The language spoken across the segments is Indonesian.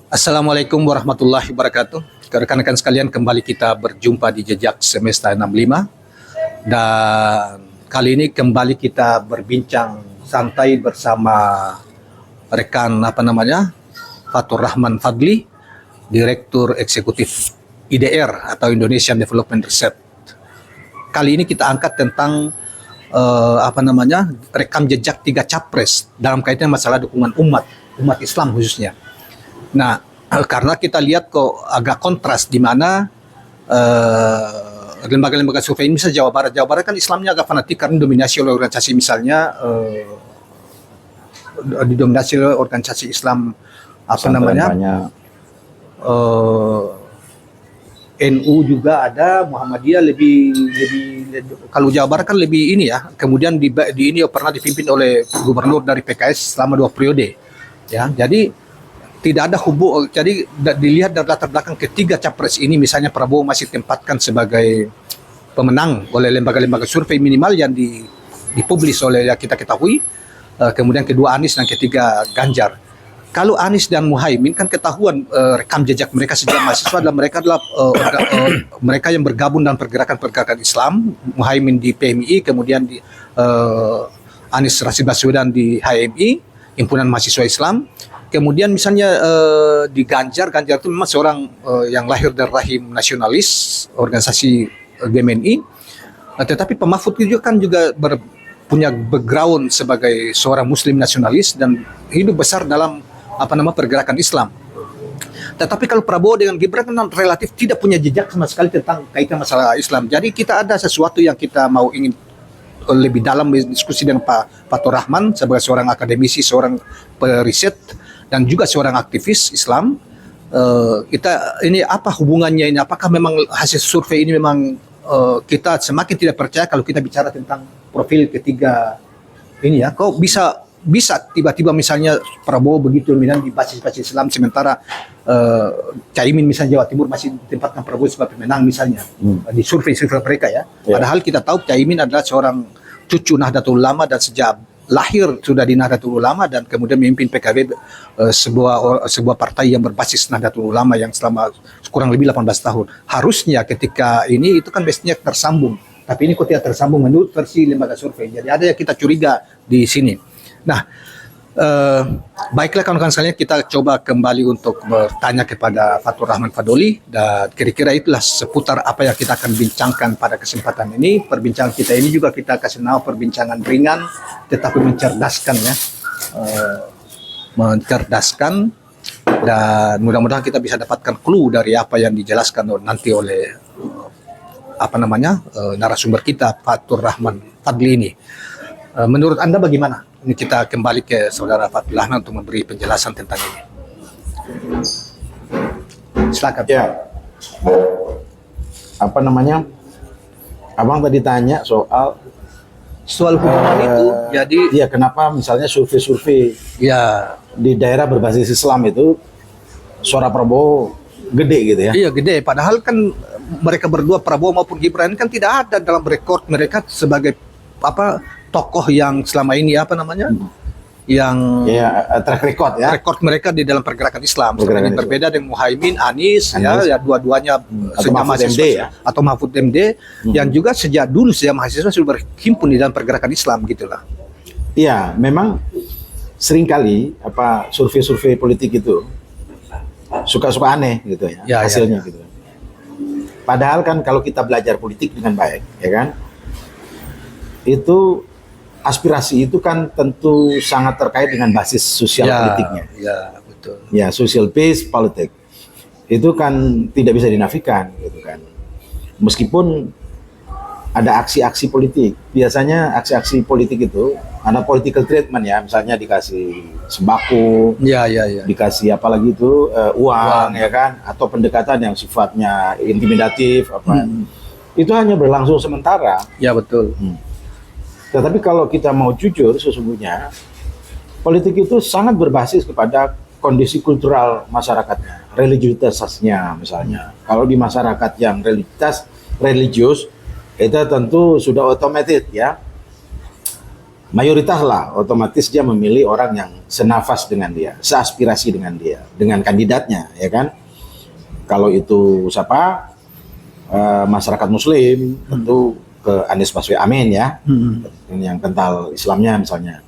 Assalamualaikum warahmatullahi wabarakatuh. Rekan-rekan sekalian, kembali kita berjumpa di Jejak Semesta 65 dan kali ini kembali kita berbincang santai bersama rekan Fatur Rahman Fadli, Direktur Eksekutif IDR atau Indonesian Development Research. Kali ini kita angkat tentang rekam jejak 3 capres dalam kaitan masalah dukungan umat Islam khususnya. Nah, karena kita lihat kok agak kontras di mana lembaga-lembaga survei, misalnya Jawa Barat kan Islamnya agak fanatik karena dominasi oleh organisasi, misalnya didominasi oleh organisasi Islam NU juga ada, Muhammadiyah lebih kalau Jawa Barat kan lebih ini ya. Kemudian di ini pernah dipimpin oleh gubernur dari PKS selama 2 periode. Ya, jadi tidak ada hubungan. Jadi dilihat dari latar belakang ketiga capres ini, misalnya Prabowo masih ditempatkan sebagai pemenang oleh lembaga-lembaga survei minimal yang dipublis oleh yang kita ketahui. Kemudian kedua Anies dan ketiga Ganjar. Kalau Anies dan Muhaimin kan ketahuan rekam jejak mereka sejak mahasiswa adalah mereka yang bergabung dalam pergerakan Islam. Muhaimin di PMI, kemudian di Anies Rashid Baswedan di HMI, Himpunan Mahasiswa Islam. Kemudian misalnya di Ganjar itu memang seorang yang lahir dari rahim nasionalis, organisasi GMNI. Tetapi Pak Mahfud juga punya background sebagai seorang Muslim nasionalis dan hidup besar dalam pergerakan Islam. Tetapi kalau Prabowo dengan Gibran kan relatif tidak punya jejak sama sekali tentang kaitan masalah Islam. Jadi kita ada sesuatu yang kita ingin lebih dalam diskusi dengan Pak Fatur Rahman sebagai seorang akademisi, seorang periset dan juga seorang aktivis Islam. Kita ini apa hubungannya ini? Apakah memang hasil survei ini memang kita semakin tidak percaya kalau kita bicara tentang profil ketiga ini ya? Kok bisa tiba-tiba misalnya Prabowo begitu dominan di basis Islam, sementara Caimin misalnya Jawa Timur masih ditempatkan Prabowo sebagai pemenang misalnya di survei mereka ya. Padahal kita tahu Caimin adalah seorang cucu Nahdlatul Ulama dan sejak lahir sudah di Nahdlatul Ulama dan kemudian memimpin PKB, sebuah partai yang berbasis Nahdlatul Ulama yang selama kurang lebih 18 tahun. Harusnya ketika ini itu kan mestinya tersambung, tapi ini kok tidak tersambung menurut versi lembaga survei. Jadi ada yang kita curiga di sini. Nah, baiklah kawan-kawan sekalian, kita coba kembali untuk bertanya kepada Fatur Rahman Fadli, dan kira-kira itulah seputar apa yang kita akan bincangkan pada kesempatan ini. Perbincangan kita ini juga kita kasih nama perbincangan ringan tetapi mencerdaskan ya, mencerdaskan, dan mudah-mudahan kita bisa dapatkan clue dari apa yang dijelaskan nanti oleh narasumber kita Fatur Rahman Fadli ini. Menurut Anda bagaimana? Ini kita kembali ke Saudara Fatur Rahman untuk memberi penjelasan tentang ini. Silakan. Ya. Abang tadi tanya soal hubungan itu. Jadi ya, kenapa misalnya survei ya di daerah berbasis Islam itu suara Prabowo gede gitu ya? Iya, gede. Padahal kan mereka berdua, Prabowo maupun Gibran, kan tidak ada dalam rekor mereka sebagai tokoh yang selama ini yang track record ya. Rekor mereka di dalam pergerakan Islam. Berbeda dengan Muhaimin, Anies. Ya dua-duanya sejak mahasiswa ya? Atau Mahfud MD yang juga sejak dulu mahasiswa sudah berhimpun di dalam pergerakan Islam gitulah. Iya, memang seringkali survei-survei politik itu suka-suka aneh gitu ya, hasilnya gitu. Padahal kan kalau kita belajar politik dengan baik, ya kan, itu aspirasi itu kan tentu sangat terkait dengan basis sosial politiknya. Ya, betul. Ya, social base politik itu kan tidak bisa dinafikan gitu kan. Meskipun ada aksi-aksi politik, biasanya aksi-aksi politik itu ada political treatment ya, misalnya dikasih sembako, dikasih apalagi itu uang ya kan, atau pendekatan yang sifatnya intimidatif itu hanya berlangsung sementara. Ya, betul. Tetapi kalau kita mau jujur, sesungguhnya politik itu sangat berbasis kepada kondisi kultural masyarakatnya, religiusitasnya misalnya. Kalau di masyarakat yang religius, itu tentu sudah otomatis ya, mayoritas lah, otomatis dia memilih orang yang senafas dengan dia, seaspirasi dengan dia, dengan kandidatnya, ya kan? Kalau itu siapa, masyarakat Muslim, tentu ke Anies Baswedan, amin ya, yang kental Islamnya misalnya.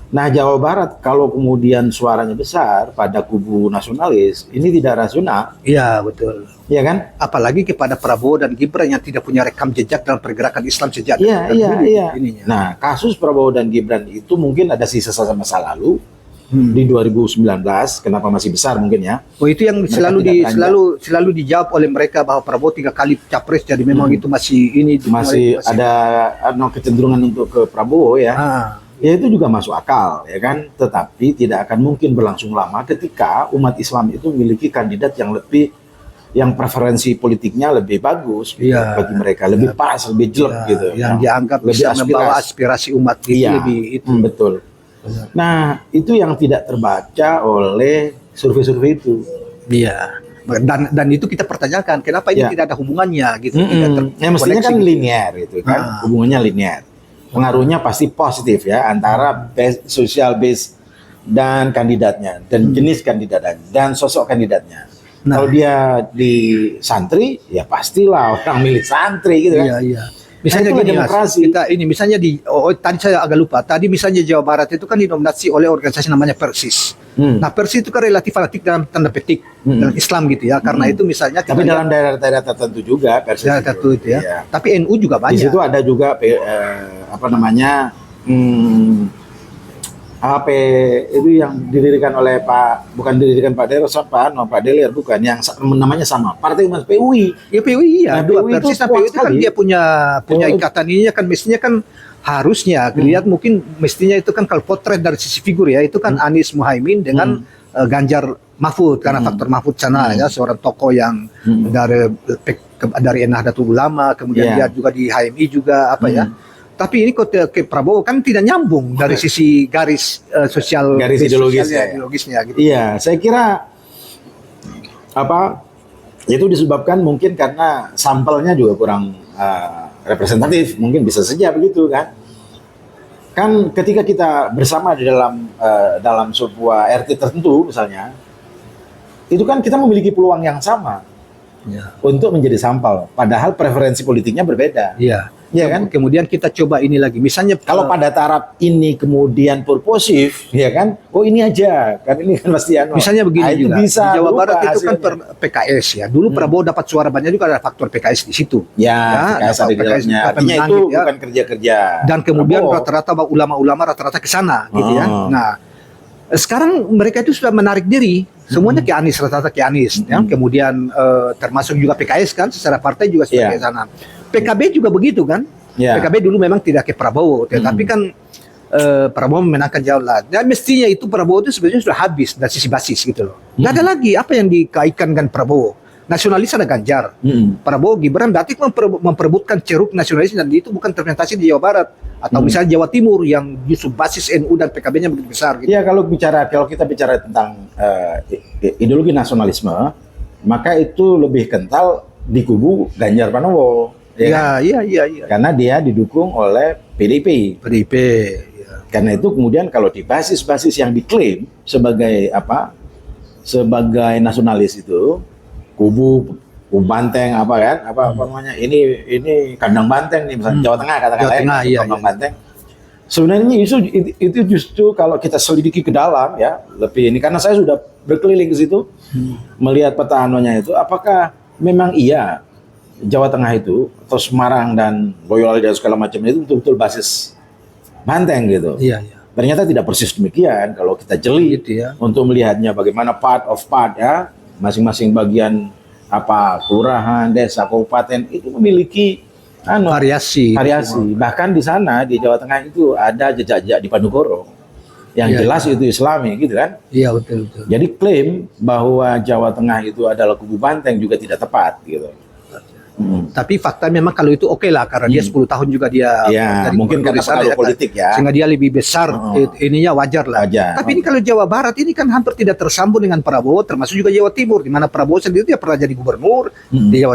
Nah, Jawa Barat kalau kemudian suaranya besar pada kubu nasionalis, ini tidak rasional, Iya, betul. ya kan? Apalagi kepada Prabowo dan Gibran yang tidak punya rekam jejak dalam pergerakan Islam sejak Iya, dari iya, dulu iya. ininya. Nah, kasus Prabowo dan Gibran itu mungkin ada sisa masa lalu di 2019, kenapa masih besar mungkin ya? Oh, itu yang Mereka selalu tidak beranjak. selalu dijawab oleh mereka bahwa Prabowo 3 kali capres, jadi memang itu masih ini Masih ada kecenderungan untuk ke Prabowo ya. Ah, Ya itu juga masuk akal ya kan, tetapi tidak akan mungkin berlangsung lama ketika umat Islam itu memiliki kandidat yang preferensi politiknya lebih bagus gitu, Iya. bagi mereka, lebih pas, lebih jelek ya, gitu. yang Ya. dianggap Lebih bisa membawa aspirasi umat itu Iya, lebih itu. betul. Nah, itu yang tidak terbaca oleh survei-survei itu. Iya. Dan itu kita pertanyakan kenapa ini Ya. tidak ada hubungannya gitu. Tidak Ya mestinya kan terkoneksi gitu. linear itu kan, Ah. hubungannya linear. Pengaruhnya pasti positif ya antara social base dan kandidatnya dan jenis kandidatnya dan sosok kandidatnya. Nah. Kalau dia di santri, ya pastilah orang milih santri gitu kan. Iya, iya. Misalnya Nah, itulah gini Mas, demokrasi. kita ini misalnya tadi saya agak lupa. Tadi misalnya Jawa Barat itu kan dinominasi oleh organisasi namanya Persis. Nah, Persis itu kan relatif fanatik dalam tanda petik dalam Islam gitu ya. Karena itu misalnya Tapi dalam daerah-daerah tertentu juga Persis daerah tertentu itu ya. Iya. Tapi NU juga Di banyak. situ ada juga apa namanya AP itu yang didirikan oleh bukan didirikan Pak Deros apa, Pak Delir bukan, yang namanya sama Partai Umat PUI. Ya PUI ya, Nah, dua PUI itu Persis dan kuat PUI itu kan sekali. dia punya Oh. ikatan ininya kan mestinya kan harusnya dilihat mungkin mestinya itu kan kalau potret dari sisi figur ya itu kan Anies Muhaimin dengan Ganjar Mahfud karena faktor Mahfud sana ya seorang tokoh yang dari Nahdlatul Ulama kemudian Iya. dia juga di HMI juga apa ya. Tapi ini kok ke Prabowo kan tidak nyambung dari sisi garis sosial Garis base ideologisnya, sosialnya, ya. ideologisnya gitu. Iya, saya kira apa itu disebabkan mungkin karena sampelnya juga kurang representatif, mungkin bisa saja begitu kan. Kan ketika kita bersama di dalam sebuah RT tertentu misalnya, itu kan kita memiliki peluang yang sama Ya. untuk menjadi sampel, padahal preferensi politiknya berbeda. Iya. Iya kan? Kemudian kita coba ini lagi. Misalnya Kalau pada taraf ini kemudian purposif, ya kan? Oh ini aja, kan ini kan pasti misalnya begini itu juga. bisa Di Jawa berubah Barat itu kan hasilnya. PKS ya. Dulu Prabowo dapat suara banyak juga ada faktor PKS di situ. Ya, PKS ada di PKS dalamnya. dapat Artinya menang itu gitu ya. bukan kerja-kerja. Dan kemudian Prabowo. rata-rata ulama-ulama rata-rata ke sana gitu ya. Oh. Nah, sekarang mereka itu sudah menarik diri. Semuanya ke Anies, rata-rata ke Anies ya. Kemudian termasuk juga PKS kan secara partai juga sudah Iya. ke sana. PKB juga begitu kan. Ya. PKB dulu memang tidak ke Prabowo, tetapi kan Prabowo memenangkan jauh lah. Dan mestinya itu Prabowo itu sebenarnya sudah habis dari sisi basis gitu loh. Nggak ada lagi apa yang dikaitkan dengan Prabowo. Nasionalis ada Ganjar. Prabowo Gibran berarti memperebutkan ceruk nasionalis dan itu bukan terpresentasi di Jawa Barat atau misalnya Jawa Timur yang justru basis NU dan PKB-nya begitu besar gitu. Ya kalau kita bicara tentang ideologi nasionalisme, maka itu lebih kental di kubu Ganjar Pranowo. Ya, kan? Iya. Karena dia didukung oleh PDIP. PDIP. Ya. Karena itu kemudian kalau di basis-basis yang diklaim sebagai sebagai nasionalis itu kubu banteng apa namanya ini kandang banteng nih misalnya Jawa Tengah katakanlah Jawa Tengah, iya, kandang iya. banteng. Sebenarnya itu justru kalau kita selidiki ke dalam ya lebih ini karena saya sudah berkeliling ke situ melihat peta anunya itu apakah memang iya Jawa Tengah itu atau Semarang dan Boyolali dan segala macam itu betul-betul basis banteng gitu. Iya. Ternyata tidak persis demikian kalau kita jeli Gitu ya. untuk melihatnya bagaimana part ya masing-masing bagian kelurahan, desa, kabupaten itu memiliki Variasi. Bahkan di sana di Jawa Tengah itu ada jejak-jejak di Panugoro yang Iya, jelas itu Islami gitu kan. Iya betul. Jadi klaim bahwa Jawa Tengah itu adalah kubu banteng juga tidak tepat gitu. Tapi fakta memang kalau itu oke lah karena dia 10 tahun juga dia Ya, jadi mungkin gubernur karena di sana pengaruh politik ya. sehingga dia lebih besar ininya wajar lah. Wajar. Tapi ini kalau Jawa Barat ini kan hampir tidak tersambung dengan Prabowo termasuk juga Jawa Timur di mana Prabowo sendiri dia pernah jadi gubernur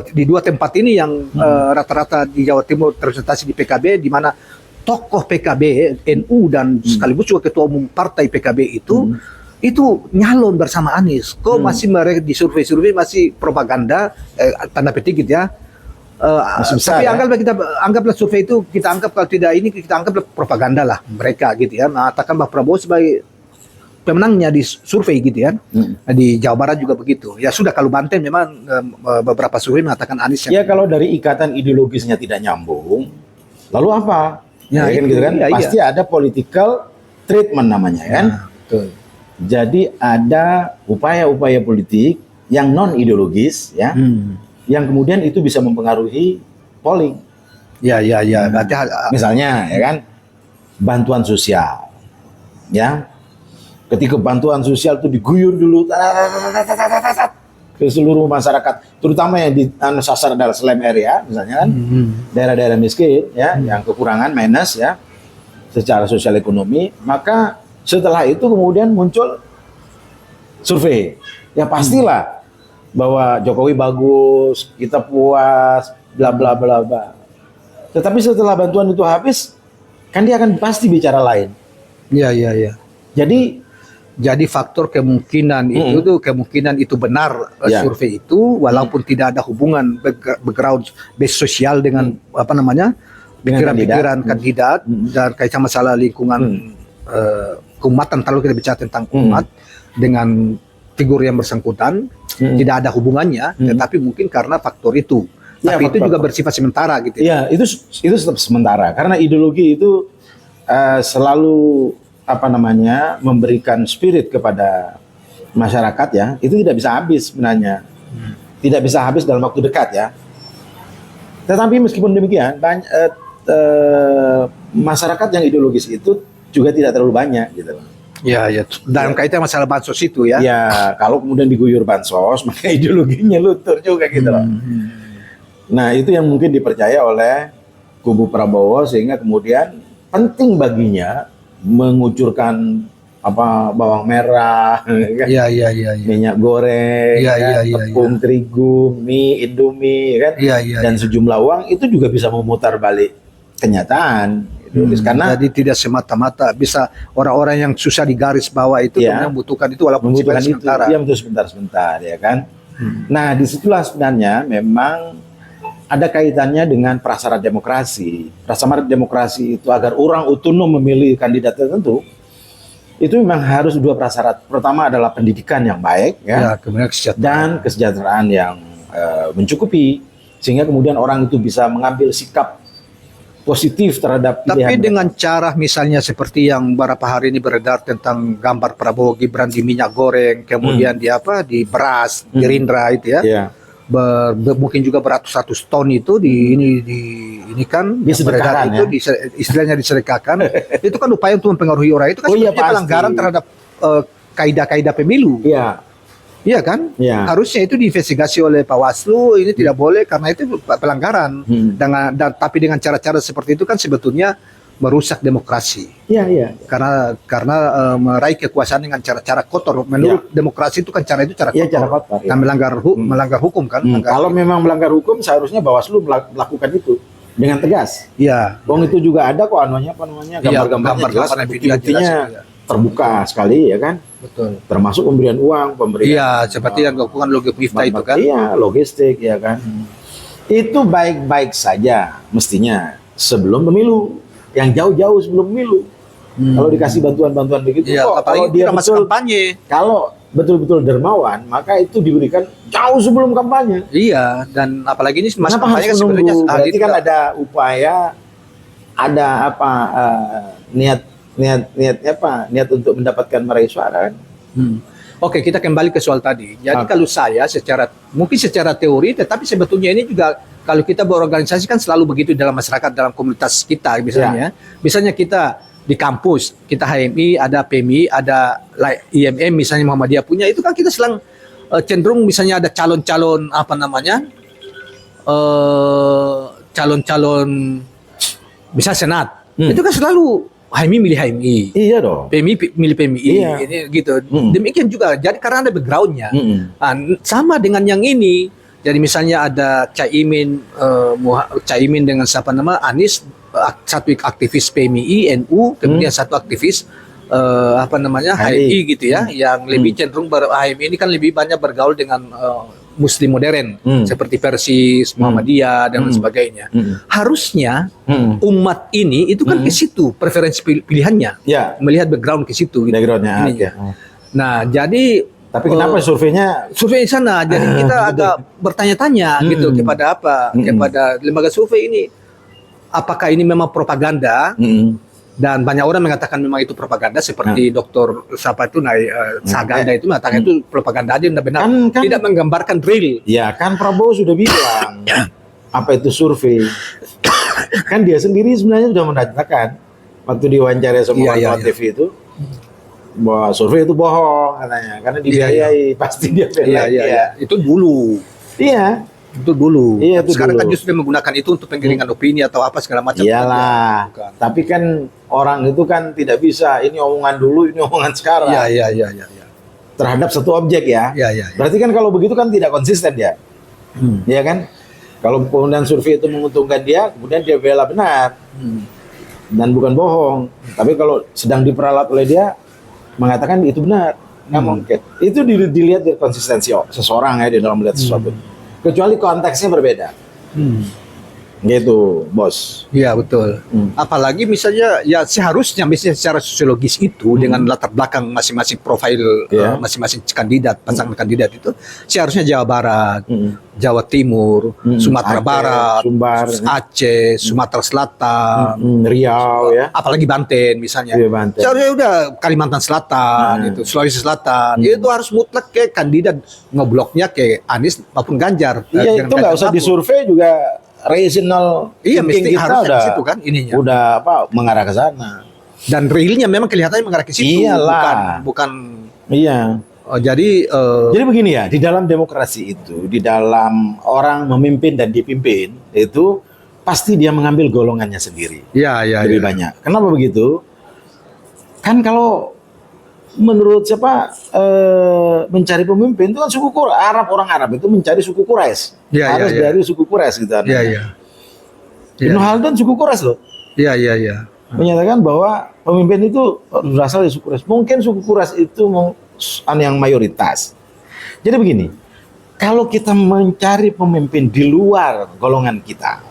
di dua tempat ini yang rata-rata di Jawa Timur terrepresentasi di PKB di mana tokoh PKB, NU dan sekaligus juga ketua umum partai PKB itu nyalon bersama Anies. Kok masih mereka di survei-survei masih propaganda, tanda petik gitu ya. Masih besar, Tapi ya? anggaplah survei itu kita anggap, kalau tidak ini kita anggaplah propaganda lah mereka gitu ya. Mengatakan bahwa Prabowo sebagai pemenangnya di survei gitu ya. Di Jawa Barat juga begitu. Ya sudah, kalau Banten memang beberapa survei mengatakan Anies Ya kalau dari ikatan ideologisnya tidak nyambung, lalu apa? Ya, kan itu, gitu kan? iya, Pasti ada political treatment namanya kan. Betul. Jadi ada upaya-upaya politik yang non ideologis ya, yang kemudian itu bisa mempengaruhi polling. Ya. Berarti Misalnya ya kan, bantuan sosial, ya. Ketika bantuan sosial itu diguyur dulu ke seluruh masyarakat, terutama yang sasar adalah slum area, misalnya kan, daerah-daerah miskin, ya, yang kekurangan minus ya, secara sosial ekonomi, maka setelah itu kemudian muncul survei, ya pastilah bahwa Jokowi bagus, kita puas, bla bla bla bla. Tetapi setelah bantuan itu habis, kan dia akan pasti bicara lain. Iya. Jadi faktor kemungkinan kemungkinan itu benar, Ya. survei itu, walaupun tidak ada hubungan background base sosial dengan Dengan pikiran kandidat dan kaitan masalah lingkungan keumatan, kalau kita bicara tentang umat dengan figur yang bersangkutan, tidak ada hubungannya, tetapi mungkin karena faktor itu. Ya, Tapi itu faktor. juga bersifat sementara gitu. Iya, itu tetap sementara karena ideologi itu selalu memberikan spirit kepada masyarakat ya. Itu tidak bisa habis sebenarnya. Tidak bisa habis dalam waktu dekat ya. Tetapi meskipun demikian, masyarakat yang ideologis itu juga tidak terlalu banyak gitu. Iya. Dalam kaitan masalah bansos itu ya. Ya, kalau kemudian diguyur bansos, maka ideologinya luntur juga gitu loh. Nah, itu yang mungkin dipercaya oleh kubu Prabowo, sehingga kemudian penting baginya mengucurkan bawang merah, kan? Iya. Minyak goreng, Iya, tepung terigu, mie, Indomie, kan? Iya. Dan sejumlah uang itu juga bisa memutar balik kenyataan. Karena jadi tidak semata-mata bisa orang-orang yang susah digaris bawah itu Ya. membutuhkan itu walaupun membutuhkan itu, sementara. ya betul sebentar, ya kan. Nah, disitulah sebenarnya memang ada kaitannya dengan prasyarat demokrasi. Prasyarat demokrasi itu agar orang otonom memilih kandidat tertentu, itu memang harus dua prasyarat. Pertama adalah pendidikan yang baik, ya, Kemudian kesejahteraan. dan kesejahteraan yang mencukupi, sehingga kemudian orang itu bisa mengambil sikap positif terhadap pilihan. Tapi dengan cara misalnya seperti yang beberapa hari ini beredar tentang gambar Prabowo Gibran di minyak goreng, kemudian di beras, Gerindra itu ya. Ya. Mungkin juga beratus-ratus ton itu ini kan yang Disedekahkan, beredar itu istilahnya disedekahkan. Itu kan upaya untuk mempengaruhi orang, itu kan sebetulnya pasti. pelanggaran terhadap kaidah-kaidah pemilu. Iya. Iya kan? Iya. Harusnya itu diinvestigasi oleh Bawaslu, ini tidak boleh karena itu pelanggaran. Tapi dengan cara-cara seperti itu kan sebetulnya merusak demokrasi. Iya. Karena meraih kekuasaan dengan cara-cara kotor. Menurut demokrasi itu kan cara kotor. Iya, cara kotor, ya. Dan melanggar hukum kan. Kalau memang melanggar hukum, seharusnya Bawaslu melakukan itu dengan tegas. Iya. Wong itu juga ada kok gambar-gambarnya jelas, gambar-gambar bukti-buktinya jelas, terbuka sekali ya kan. Betul. Termasuk pemberian uang, Iya, seperti yang dilakukan Logik Miftah itu kan. Iya, logistik ya kan. Itu baik-baik saja mestinya sebelum pemilu, yang jauh-jauh sebelum pemilu. Kalau dikasih bantuan-bantuan begitu, Iya, kok apalagi kalau dia masa kampanye. kalau betul-betul dermawan, maka itu diberikan jauh sebelum kampanye. Iya, dan apalagi ini masa Kenapa kampanye harus kan menunggu? sebenarnya Berarti kan ada upaya, ada niat untuk mendapatkan meraih suara kan? Oke, kita kembali ke soal tadi. Jadi kalau saya mungkin secara teori, tetapi sebetulnya ini juga kalau kita berorganisasi kan selalu begitu dalam masyarakat, dalam komunitas kita misalnya. Misalnya kita di kampus, kita HMI, ada PMI, ada IMM misalnya Muhammadiyah punya, itu kan kita selang cenderung misalnya ada calon-calon calon-calon bisa senat. Itu kan selalu HMI milih HMI. Iya dong. PMI milih PMI. Iya. Ini gitu. Demikian juga. Jadi karena ada backgroundnya. Sama dengan yang ini. Jadi misalnya ada Caimin dengan Anies satu aktivis PMI, NU, kemudian satu aktivis HMI gitu ya, yang lebih cenderung HMI ini kan lebih banyak bergaul dengan Muslim modern seperti Persis, Muhammadiyah dan lain sebagainya. Harusnya umat ini itu kan ke situ preferensi pilihannya, melihat background ke situ. Gitu. Backgroundnya. Okay. Nah, jadi tapi kenapa surveinya survei sana? Jadi kita agak bertanya-tanya gitu kepada lembaga survei ini, apakah ini memang propaganda? Dan banyak orang mengatakan memang itu propaganda, seperti Dokter siapa itu Saganda itu mengatakan itu propaganda aja, benar tidak menggambarkan real. Ya kan Prabowo sudah bilang apa itu survei. Kan dia sendiri sebenarnya sudah mengatakan waktu diwawancara sama TV itu bahwa survei itu bohong katanya, karena dibiayai pasti dia bela. Itu dulu. Itu dulu. Sekarang kan justru menggunakan itu untuk penggiringan opini atau apa segala macam. Iyalah. Tapi kan orang itu kan tidak bisa ini omongan dulu, ini omongan sekarang. Iya. Terhadap satu objek ya. Berarti kan kalau begitu kan tidak konsisten dia. Iya kan? Kalau kemudian survei itu menguntungkan dia, kemudian dia bela benar. Dan bukan bohong. Tapi kalau sedang diperalat oleh dia mengatakan itu benar. Nggak mungkin. Itu dilihat dari konsistensi seseorang ya di dalam melihat sesuatu. Kecuali konteksnya berbeda. Gitu, Bos. Iya, betul. Apalagi misalnya ya seharusnya misalnya secara sosiologis itu dengan latar belakang masing-masing profil masing-masing kandidat, pasangan kandidat itu seharusnya Jawa Barat, Jawa Timur, Sumatera Barat, Sumbar, Aceh, Sumatera Selatan, Riau ya. Apalagi Banten misalnya. Banten. Seharusnya udah Kalimantan Selatan itu, Sulawesi Selatan. Itu harus mutlak ke kandidat ngebloknya ke Anies maupun Ganjar. Iya, itu nggak usah disurvei juga. Regional mesti kita harus udah, ke situ kan ininya. Udah mengarah ke sana. Dan realnya memang kelihatannya mengarah ke situ. Iyalah. Bukan. Iya. Jadi begini ya, di dalam demokrasi itu, di dalam orang memimpin dan dipimpin itu pasti dia mengambil golongannya sendiri. Iya. Lebih banyak. Kenapa begitu? Kan kalau menurut mencari pemimpin itu kan suku Quraisy, orang Arab itu mencari suku Quraisy. Harus dari suku Quraisy gitu. Ibnu Khaldun suku Quraisy loh. Iya. Menyatakan bahwa pemimpin itu berasal dari suku Quraisy. Mungkin suku Quraisy itu yang mayoritas. Jadi begini, kalau kita mencari pemimpin di luar golongan kita,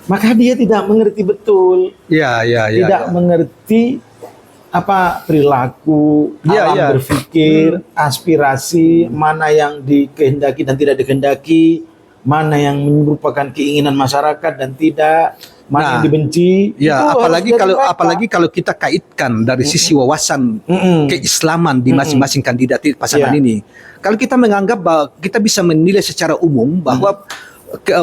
maka dia tidak mengerti betul. Tidak mengerti perilaku, alam berpikir, aspirasi, mana yang dikehendaki dan tidak dikehendaki, mana yang merupakan keinginan masyarakat dan tidak, mana yang dibenci. Ya, apalagi kalau kita kaitkan dari sisi wawasan keislaman di masing-masing kandidat pasangan ini. Kalau kita menganggap bahwa kita bisa menilai secara umum bahwa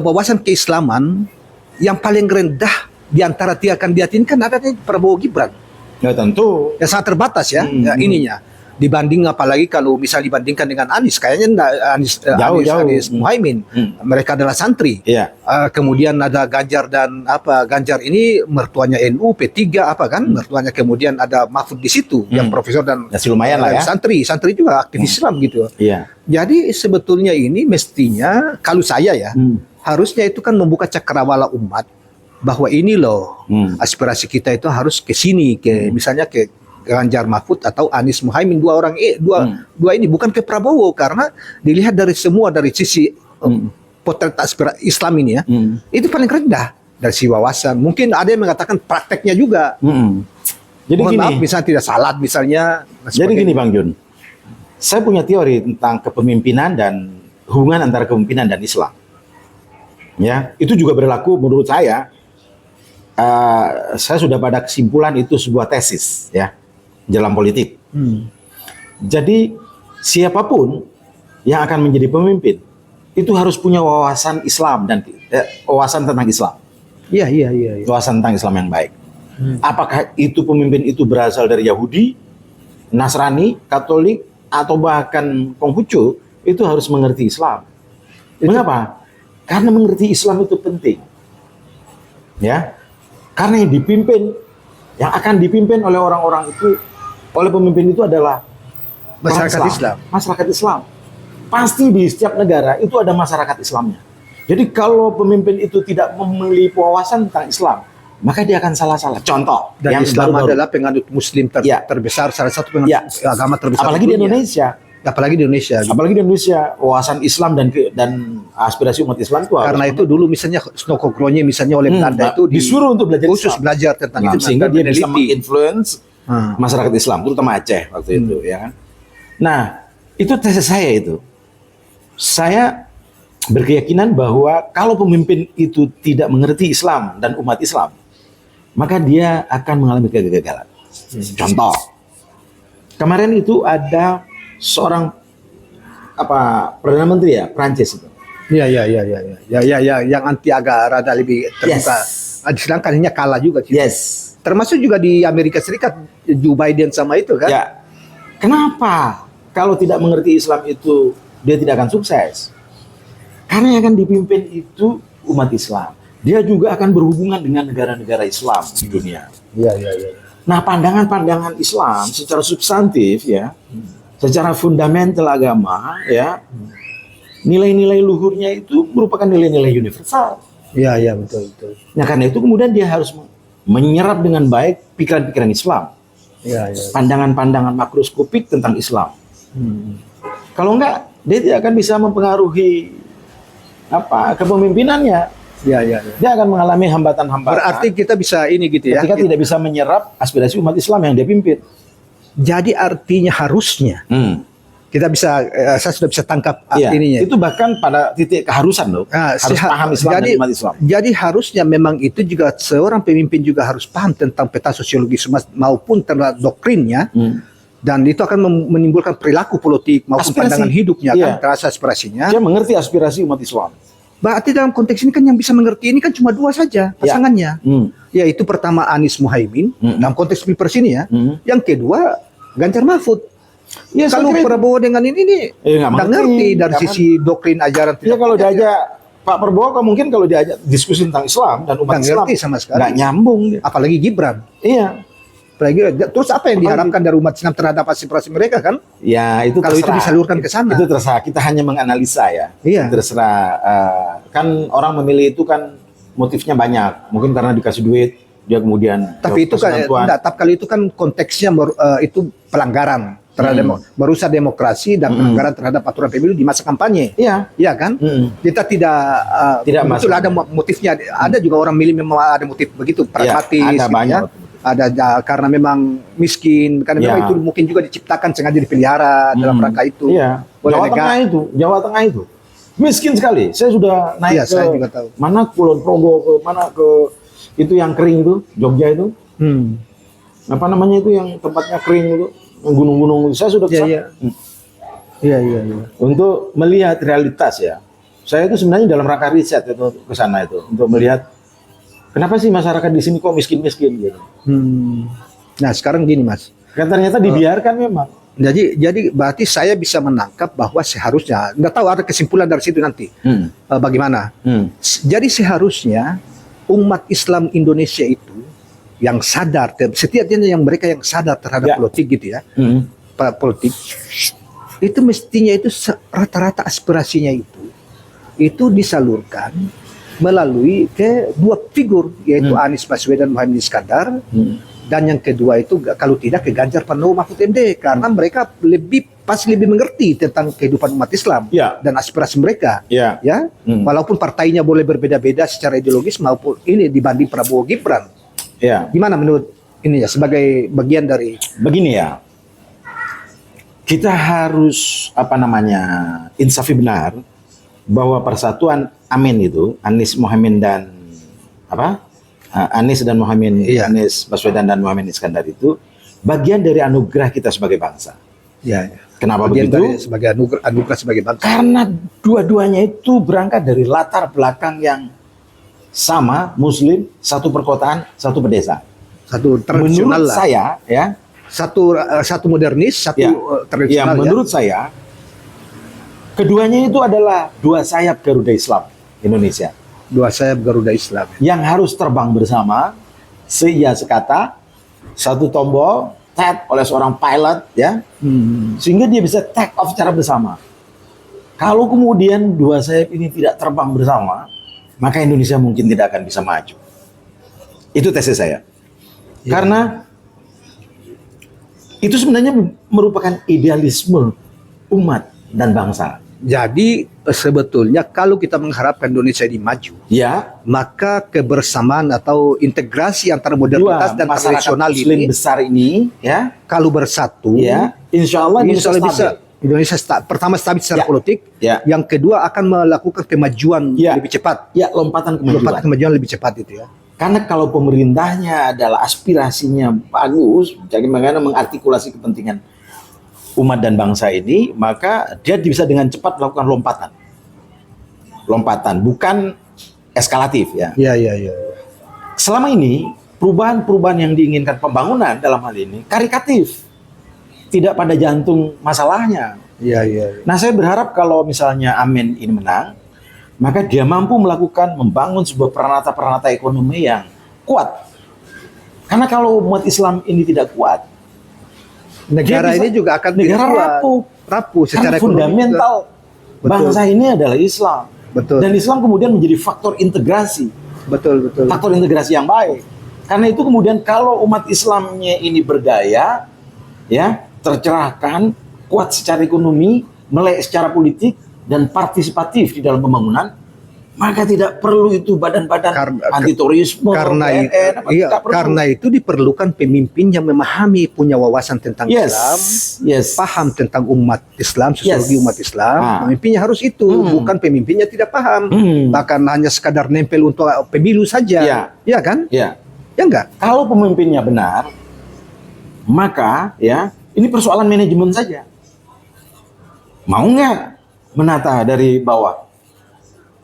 wawasan keislaman yang paling rendah di antara tiga kandidat ini kan adanya Prabowo Gibran. Ya tentu. Ya sangat terbatas ya, ininya. Dibanding apalagi kalau misal dibandingkan dengan Anies, kayaknya Anies Muhaimin. Mereka adalah santri. Kemudian ada Ganjar dan Ganjar ini mertuanya NU, P3 mertuanya, kemudian ada Mahfud di situ yang profesor dan lumayan lah ya. Santri juga aktivis Islam gitu. Jadi sebetulnya ini mestinya kalau saya harusnya itu kan membuka cakrawala umat bahwa ini loh aspirasi kita itu harus ke sini, misalnya ke Ganjar Mahfud atau Anies Muhaimin, dua ini, bukan ke Prabowo, karena dilihat dari sisi potret aspirasi Islam ini ya, itu paling rendah dari si wawasan. Mungkin ada yang mengatakan prakteknya juga. Jadi maaf, misalnya tidak salat misalnya. Jadi gini Bang Jun, saya punya teori tentang kepemimpinan dan hubungan antara kepemimpinan dan Islam. Ya, itu juga berlaku menurut saya. Saya sudah pada kesimpulan itu sebuah tesis ya dalam politik. Jadi siapapun yang akan menjadi pemimpin itu harus punya wawasan Islam dan wawasan tentang Islam. Iya. Wawasan tentang Islam yang baik. Apakah itu pemimpin itu berasal dari Yahudi, Nasrani, Katolik, atau bahkan Konghucu, itu harus mengerti Islam. Mengapa? Karena mengerti Islam itu penting. Ya. Karena yang akan dipimpin oleh orang-orang itu, oleh pemimpin itu adalah masyarakat Islam. Masyarakat Islam. Pasti di setiap negara itu ada masyarakat Islamnya. Jadi kalau pemimpin itu tidak memiliki wawasan tentang Islam, maka dia akan salah-salah. Contoh, Dan yang Islam baru-baru. adalah penganut Muslim Ya. terbesar, salah satu penganut Ya. agama terbesar Apalagi di dunia. Indonesia. Apalagi di Indonesia. gitu. Apalagi di Indonesia, wawasan Islam dan aspirasi umat Islam itu harus Karena itu dulu misalnya Snokogronye misalnya oleh Belanda itu disuruh untuk belajar khusus Islam. belajar tentang Nah, itu sehingga dan dia bisa meneliti. menginfluence masyarakat Islam, terutama Aceh waktu itu, ya kan. Nah, itu tesis saya itu. Saya berkeyakinan bahwa kalau pemimpin itu tidak mengerti Islam dan umat Islam, maka dia akan mengalami kegagalan. Contoh, kemarin itu ada seorang perdana menteri ya Prancis itu. Ya, yang anti agak rada lebih terbuka. Sedangkan hanya kalah juga. Gitu. Yes. Termasuk juga di Amerika Serikat Joe Biden sama itu kan. Ya. Kenapa kalau tidak mengerti Islam itu dia tidak akan sukses? Karena yang akan dipimpin itu umat Islam. Dia juga akan berhubungan dengan negara-negara Islam di dunia. Iya. Nah, pandangan-pandangan Islam secara substantif ya, secara fundamental agama ya, nilai-nilai luhurnya itu merupakan nilai-nilai universal. Iya, betul. Nah, karena itu kemudian dia harus menyerap dengan baik pikiran-pikiran Islam. Iya. Pandangan-pandangan makroskopik tentang Islam. Kalau enggak, dia tidak akan bisa mempengaruhi kepemimpinannya. Iya. Dia akan mengalami hambatan-hambatan. Berarti kita bisa ini gitu ya. ketika tidak bisa menyerap aspirasi umat Islam yang dia pimpin. Jadi artinya harusnya kita bisa saya sudah bisa tangkap Iya, ininya. itu bahkan pada titik keharusan loh. Harus paham Islam dan umat Islam. Jadi harusnya memang itu juga seorang pemimpin juga harus paham tentang peta sosiologis maupun tentang doktrinnya. Dan itu akan menimbulkan perilaku politik maupun Aspirasi. pandangan hidupnya Iya. kan, terasa aspirasinya. Dia mengerti aspirasi umat Islam. Berarti dalam konteks ini kan yang bisa mengerti ini kan cuma dua saja pasangannya. Yaitu pertama Anies Muhaimin dalam konteks pilpres ini ya. Yang kedua Ganjar Mahfud. Ya, Kalau Prabowo dengan ini nggak ngerti dari sisi doktrin ajaran. Ya kalau diajak Pak Prabowo mungkin kalau diajak diskusi tentang Islam dan umat Nggak Islam ngerti sama sekali. nggak nyambung dia. Apalagi Gibran. Iya. Terus apa yang diharapkan dari umat Islam terhadap aspirasi mereka kan? Ya itu Kalau itu terserah. disalurkan ke sana. Itu terserah. Kita hanya menganalisa ya. Iya. Terserah. Kan orang memilih itu kan motifnya banyak. Mungkin karena dikasih duit dia kemudian. Tapi itu kan tapi kali itu kan konteksnya itu pelanggaran terhadap merusak demokrasi dan pelanggaran terhadap aturan pemilu di masa kampanye. Iya. Iya kan? Kita tidak betul ada motifnya. Ada juga orang milih memang ada motif begitu pragmatis. Ada gitu banyak. ya. Ada karena memang miskin, karena memang itu mungkin juga diciptakan sengaja dipelihara dalam rangka itu. Iya. Jawa Tengah itu miskin sekali. Saya sudah naik ke saya juga tahu. mana Kulon Progo ke mana ke itu yang kering itu Jogja itu. Apa namanya itu yang tempatnya kering itu gunung-gunung. Saya sudah Iya. Untuk melihat realitas ya. Saya itu sebenarnya dalam rangka riset itu ke sana itu untuk melihat kenapa sih masyarakat di sini kok miskin-miskin gitu. Nah sekarang gini Mas. Kan ternyata dibiarkan memang. Jadi berarti saya bisa menangkap bahwa seharusnya, nggak tahu ada kesimpulan dari situ nanti bagaimana. Jadi seharusnya umat Islam Indonesia itu yang sadar, setidaknya yang mereka yang sadar terhadap politik gitu ya, politik itu mestinya itu rata-rata aspirasinya itu disalurkan melalui ke dua figur yaitu Anies Baswedan dan Muhaimin Iskandar dan yang kedua itu kalau tidak ke Ganjar Pranowo Mahfud MD karena mereka pasti lebih mengerti tentang kehidupan umat Islam dan aspirasi mereka ya walaupun partainya boleh berbeda-beda secara ideologis maupun ini dibanding Prabowo Gibran gimana menurut ini ya sebagai bagian dari begini ya kita harus insafi benar bahwa persatuan Amin itu Anies Muhaimin dan Anies dan Muhaimin Anies Baswedan dan Muhaimin Iskandar itu bagian dari anugerah kita sebagai bangsa. Kenapa bagian begitu? Sebagai anugerah sebagai bangsa. Karena dua-duanya itu berangkat dari latar belakang yang sama, Muslim, satu perkotaan, satu pedesaan. Satu tradisional menurut saya ya. Satu modernis, satu tradisional. Menurut saya keduanya itu adalah dua sayap Garuda Islam Indonesia. Dua sayap Garuda Islam. Yang harus terbang bersama, seia sekata, satu tombol, tap oleh seorang pilot, ya, sehingga dia bisa take off secara bersama. Kalau kemudian dua sayap ini tidak terbang bersama, maka Indonesia mungkin tidak akan bisa maju. Itu tesis saya. Ya. Karena itu sebenarnya merupakan idealisme umat dan bangsa. Jadi sebetulnya kalau kita mengharapkan Indonesia ini maju, Ya, maka kebersamaan atau integrasi antara modernitas dua dan masyarakat tradisional Muslim ini besar ini, ya, kalau bersatu, ya, insya Allah insya Allah bisa stabil. Indonesia pertama stabil secara Ya. politik, Ya. yang kedua akan melakukan kemajuan Ya. lebih cepat, Ya, lompatan lompat kemajuan. kemajuan lebih cepat itu ya. Karena kalau pemerintahnya adalah aspirasinya bagus, bagaimana mengartikulasi kepentingan umat dan bangsa ini, maka dia bisa dengan cepat melakukan lompatan. Lompatan, bukan eskalatif ya. Iya, iya, iya. Selama ini, perubahan-perubahan yang diinginkan pembangunan dalam hal ini karikatif. Tidak pada jantung masalahnya. Iya, iya. Nah, saya berharap kalau misalnya Amin ini menang, maka dia mampu melakukan membangun sebuah peranata-peranata ekonomi yang kuat. Karena kalau umat Islam ini tidak kuat, Negara dia bisa- ini juga akan negara tidak kuat. rapuh. Rapuh secara karena ekonomi fundamental Betul. bangsa ini adalah Islam. Betul. Dan Islam kemudian menjadi faktor integrasi, Betul, betul. faktor integrasi yang baik. Karena itu kemudian kalau umat Islamnya ini berdaya, ya, tercerahkan, kuat secara ekonomi, melek secara politik, dan partisipatif di dalam pembangunan, maka tidak perlu itu badan-badan anti terorisme, karena BNN, iya, tidak perlu. karena itu diperlukan pemimpin yang memahami, punya wawasan tentang Islam, yes. paham tentang umat Islam, sosiologi Yes. umat Islam. Ah. Pemimpinnya harus itu, bukan pemimpinnya tidak paham, bahkan hanya sekadar nempel untuk pemilu saja. Ya. Ya kan? Ya, Ya enggak? kalau pemimpinnya benar, maka ya ini persoalan manajemen saja. Mau nggak menata dari bawah?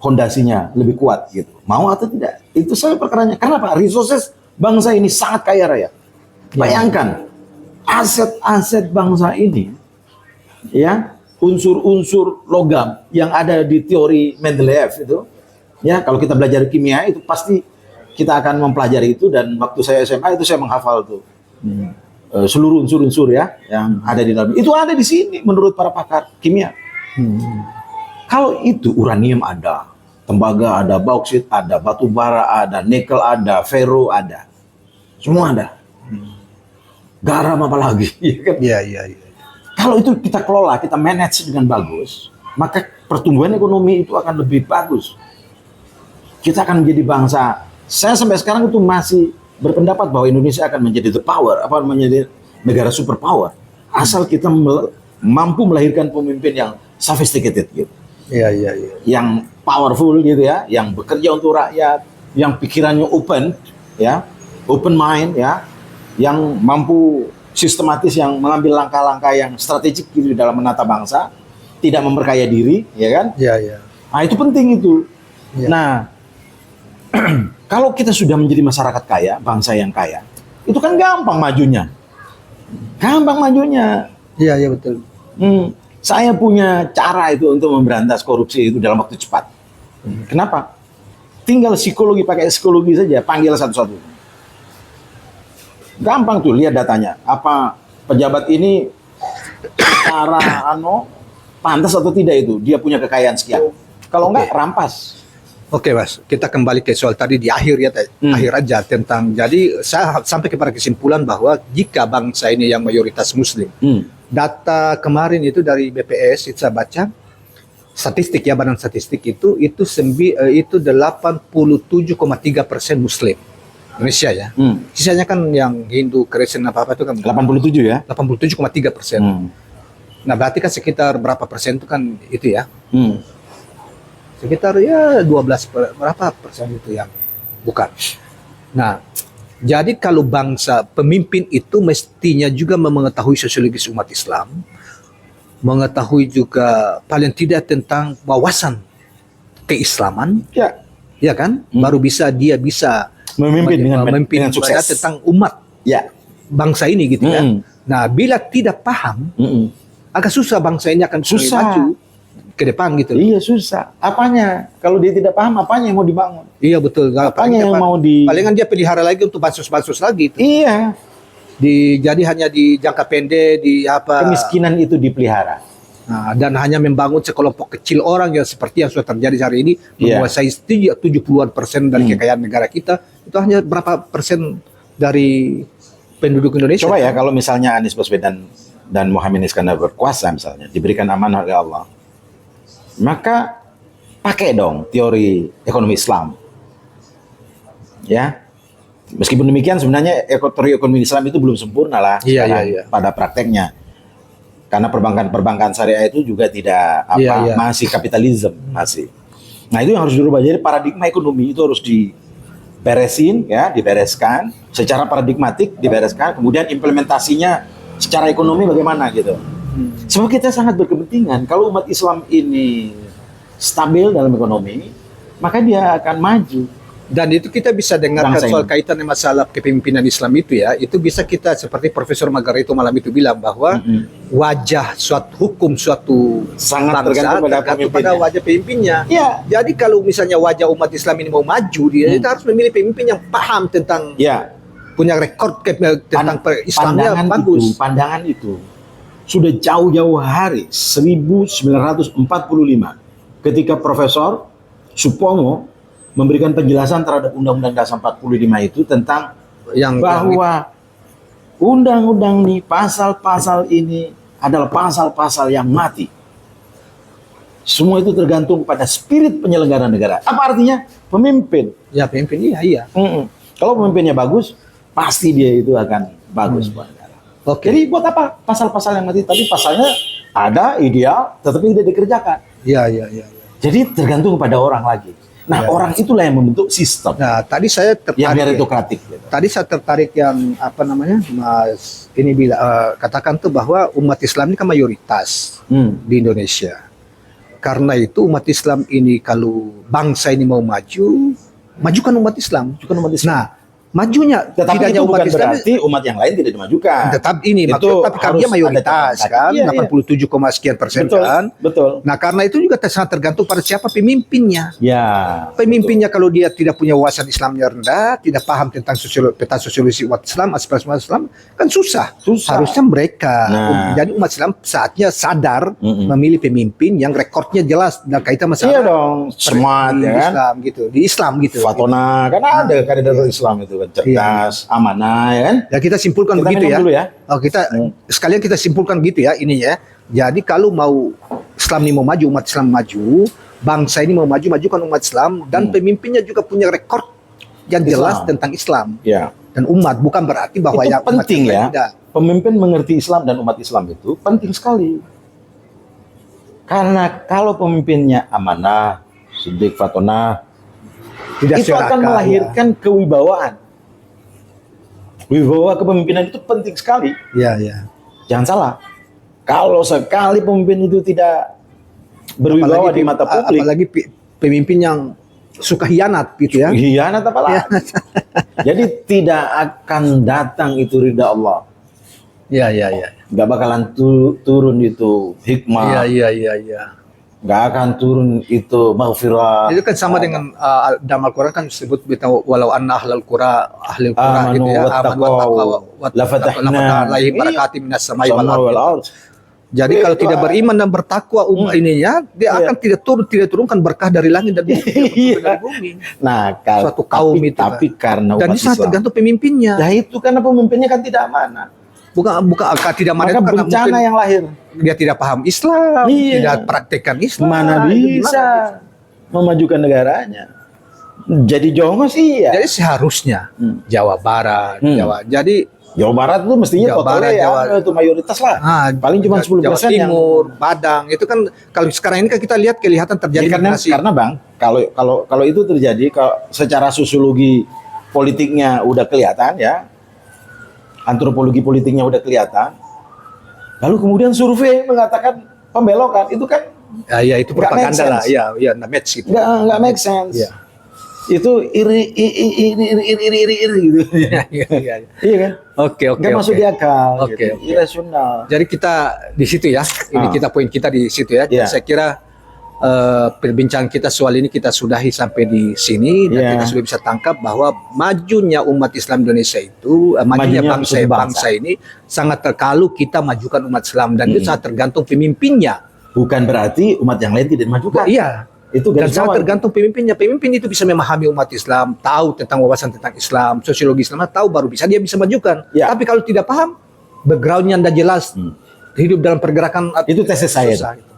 Fondasinya lebih kuat gitu. Mau atau tidak? Itu saya perkaranya. Karena apa? Resources bangsa ini sangat kaya raya. Bayangkan aset-aset bangsa ini, ya, unsur-unsur logam yang ada di teori Mendeleev itu, ya, kalau kita belajar kimia itu pasti kita akan mempelajari itu, dan waktu saya SMA itu saya menghafal tuh seluruh unsur-unsur ya yang ada di dalam. Itu ada di sini menurut para pakar kimia. Kalau itu uranium ada, tembaga ada, bauksit ada, batu bara ada, nikel ada, ferro ada, semua ada. Garam apa lagi? Ya kan? Iya, iya, iya. Kalau itu kita kelola, kita manage dengan bagus, maka pertumbuhan ekonomi itu akan lebih bagus. Kita akan menjadi bangsa. Saya sampai sekarang itu masih berpendapat bahwa Indonesia akan menjadi the power, apa menjadi negara superpower, asal kita mampu melahirkan pemimpin yang sophisticated gitu. Iya, iya, iya. Yang powerful gitu ya, yang bekerja untuk rakyat, yang pikirannya open ya, open mind ya, yang mampu sistematis, yang mengambil langkah-langkah yang strategik gitu dalam menata bangsa, tidak memperkaya diri, ya kan? Iya, iya. Nah, itu penting itu. Ya. Nah, kalau kita sudah menjadi masyarakat kaya, bangsa yang kaya, itu kan gampang majunya. Gampang majunya. Iya, iya, betul. Saya punya cara itu untuk memberantas korupsi itu dalam waktu cepat. Kenapa? Tinggal psikologi, pakai psikologi saja, panggil satu-satu. Gampang tuh, lihat datanya. Apa pejabat ini cara pantas atau tidak itu? Dia punya kekayaan sekian. Kalau enggak, rampas. Oke, Mas, kita kembali ke soal tadi di akhir ya, akhir aja tentang. Jadi saya sampai kepada kesimpulan bahwa jika bangsa ini yang mayoritas Muslim, data kemarin itu dari BPS itu saya baca statistik ya, Badan Statistik itu 87,3% Muslim Indonesia ya. Sisanya kan yang Hindu, Kristen apa itu kan 87 ya? 87,3%. Nah berarti kan sekitar berapa persen itu kan itu ya? Sekitar ya 12 berapa persen itu yang bukan. Nah, jadi kalau bangsa pemimpin itu mestinya juga mengetahui sosiologis umat Islam, mengetahui juga paling tidak tentang wawasan keislaman, ya kan? Baru dia bisa memimpin dengan sukses tentang umat, ya, bangsa ini gitu ya. Nah, bila tidak paham, agak susah bangsa ini akan maju ke depan gitu. Iya, susah. Apanya? Kalau dia tidak paham, apanya yang mau dibangun? Iya betul. Apanya yang mau di... Palingan dia pelihara lagi untuk bansos-bansos lagi. Itu. Iya. Jadi hanya di jangka pendek, di apa... Kemiskinan itu dipelihara. Nah, dan hanya membangun sekelompok kecil orang yang seperti yang sudah terjadi hari ini, Iya. menguasai 70-an% dari kekayaan negara kita, itu hanya berapa persen dari penduduk Indonesia. Coba ya kalau misalnya Anies Baswedan dan Muhaimin Iskandar berkuasa misalnya, diberikan amanah oleh Allah, maka pakai dong teori ekonomi Islam. Ya. Meskipun demikian sebenarnya teori ekonomi Islam itu belum sempurna lah Iya, sekarang iya. pada prakteknya. Karena perbankan syariah itu juga tidak Iya. masih kapitalisme masih. Nah, itu yang harus dirubah. Jadi paradigma ekonomi itu harus dibereskan secara paradigmatik, dibereskan, kemudian implementasinya secara ekonomi bagaimana gitu. Sebab kita sangat berkepentingan kalau umat Islam ini stabil dalam ekonomi, maka dia akan maju. Dan itu kita bisa dengarkan Bangsa soal ini. kaitan dengan masalah kepemimpinan Islam itu ya. Itu bisa kita seperti Profesor Margarito malam itu bilang bahwa wajah suatu Sangat bangsa tergantung pada pada pemimpinnya. wajah pemimpinnya. Ya. Jadi kalau misalnya wajah umat Islam ini mau maju, dia kita harus memilih pemimpin yang paham tentang Ya, punya rekor tentang Islamnya bagus. pandangan itu sudah jauh-jauh hari 1945 ketika Profesor Supomo memberikan penjelasan terhadap Undang-Undang Dasar 45 itu tentang bahwa undang-undang ini, pasal-pasal ini adalah pasal-pasal yang mati. Semua itu tergantung pada spirit penyelenggara negara. Apa artinya? Pemimpin. Ya pemimpin iya. Kalau pemimpinnya bagus, pasti dia itu akan bagus buat negara. Oke. Jadi buat apa pasal-pasal yang mati? Tapi pasalnya ada ideal, tetapi tidak dikerjakan. Ya. Jadi tergantung pada orang lagi. Nah, orang itulah yang membentuk sistem Nah, tadi saya tertarik. yang meritokratik. Gitu. Tadi saya tertarik yang apa namanya, Mas ini katakan tuh bahwa umat Islam ini kan mayoritas di Indonesia. Karena itu umat Islam ini kalau bangsa ini mau maju, majukan umat Islam. Nah, majunya Tetapi tidak hanya itu umat bukan Islam, berarti umat yang lain tidak dimajukan. tetap ini Itu maksud, tapi kan dia harus mayoritas ada kan, Iya. 87, sekian % kan. Betul. Nah, karena itu juga sangat tergantung pada siapa pemimpinnya. Ya. Pemimpinnya kalau dia tidak punya wawasan Islamnya rendah, tidak paham tentang peta sosiologi umat Islam, aspirasi umat Islam, kan susah. Harusnya mereka. Nah. Jadi umat Islam saatnya sadar memilih pemimpin yang rekornya jelas dan kaitan masalah. Iya dong, smart di ya kan. Islam gitu, di Islam gitu. Fatona kan ada kandidat Islam itu kan, cerdas, amanah ya kan. Ya kita simpulkan Kita begitu minum ya. dulu ya. Oh, sekalian kita simpulkan gitu ya ini ya. Jadi kalau mau Islam ini mau maju, umat Islam maju, bangsa ini mau maju, majukan umat Islam dan pemimpinnya juga punya rekor yang jelas Islam. tentang Islam Ya. dan umat, bukan berarti bahwa Itu yang umat penting yang lain ya. tidak. Pemimpin mengerti Islam dan umat Islam itu penting sekali. Karena kalau pemimpinnya amanah, siddiq, fatonah, Tidak itu akan serakah, melahirkan kewibawaan. Wibawa kepemimpinan itu penting sekali. ya. Ya. Jangan salah. Kalau sekali pemimpin itu tidak berwibawa di mata publik, Apalagi pemimpin yang suka hianat gitu ya. hianat apa lagi? Jadi tidak akan datang itu ridha Allah. Ya. Gak bakalan turun itu hikmah. Iya. Gak akan turun itu maghfirah. Itu kan sama dengan dalam Al-Quran kan disebut walau anna ahlul qura Amanu gitu ya. wattaqaw, lafatahna alaihim barakatim minas samai wal sama wal ardh. ard. Jadi kalau tidak beriman dan bertakwa ininya, dia akan tidak turunkan berkah dari langit dan bumi. Nah, Suatu kaum itu, tapi karena Dan umat ini sangat Islam. tergantung pemimpinnya. Nah itu karena pemimpinnya kan tidak amanah. Bukan tidak Maka itu karena bencana mungkin yang lahir. dia tidak paham Islam, Iya. tidak praktekkan Islam. Mana bisa memajukan negaranya. Jadi jongos iya. Jadi seharusnya Jawa Barat, Jadi Jawa Barat itu mestinya Jawa totalnya Barat, ya itu mayoritas lah. Paling cuma 10% Jawa Timur, Padang, itu kan kalau sekarang ini kan kita lihat kelihatan terjadi migrasi. karena Bang, kalau itu terjadi kalau secara sosiologi politiknya udah kelihatan ya. Antropologi politiknya udah kelihatan. Lalu kemudian survei mengatakan pembelokan itu kan Ya itu nggak make propaganda lah, sense. ya nggak match gitu. nggak make sense. Iya. Itu iri gitu. Iya. Iya kan? Oke. Nggak masuk di akal. Oke. Gitu. Irasional. Jadi kita di situ ya. Ini poin kita di situ ya. Iya. Saya kira perbincangan kita soal ini kita sudahi sampai di sini dan kita sudah bisa tangkap bahwa majunya umat Islam Indonesia itu majunya bangsa ini sangat terkalu kita majukan umat Islam dan itu sangat tergantung pemimpinnya. bukan berarti umat yang lain tidak dimajukan. Iya. Itu Dan garis sangat bawah. tergantung pemimpinnya. Pemimpin itu bisa memahami umat Islam, tahu tentang wawasan tentang Islam, sosiologi Islam, tahu baru dia bisa majukan. Ya. Tapi kalau tidak paham, backgroundnya tidak jelas, hidup dalam pergerakan Itu tesis saya. susah gitu.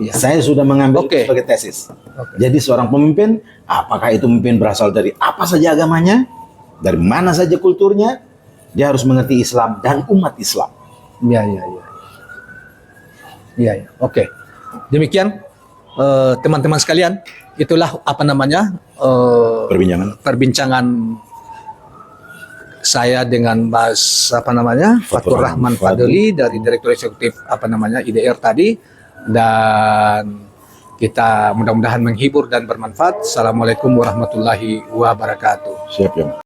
Iya. Saya sudah mengambil Oke. itu sebagai tesis. Oke. Jadi seorang pemimpin, apakah itu pemimpin berasal dari apa saja agamanya, dari mana saja kulturnya, dia harus mengerti Islam dan umat Islam. Iya, iya, iya. Iya, iya. Oke. Demikian teman-teman sekalian, itulah apa namanya perbincangan saya dengan Mas Fatur Rahman Fadli dari Direktur Eksekutif IDR tadi, dan kita mudah-mudahan menghibur dan bermanfaat. Assalamualaikum warahmatullahi wabarakatuh. Siap ya.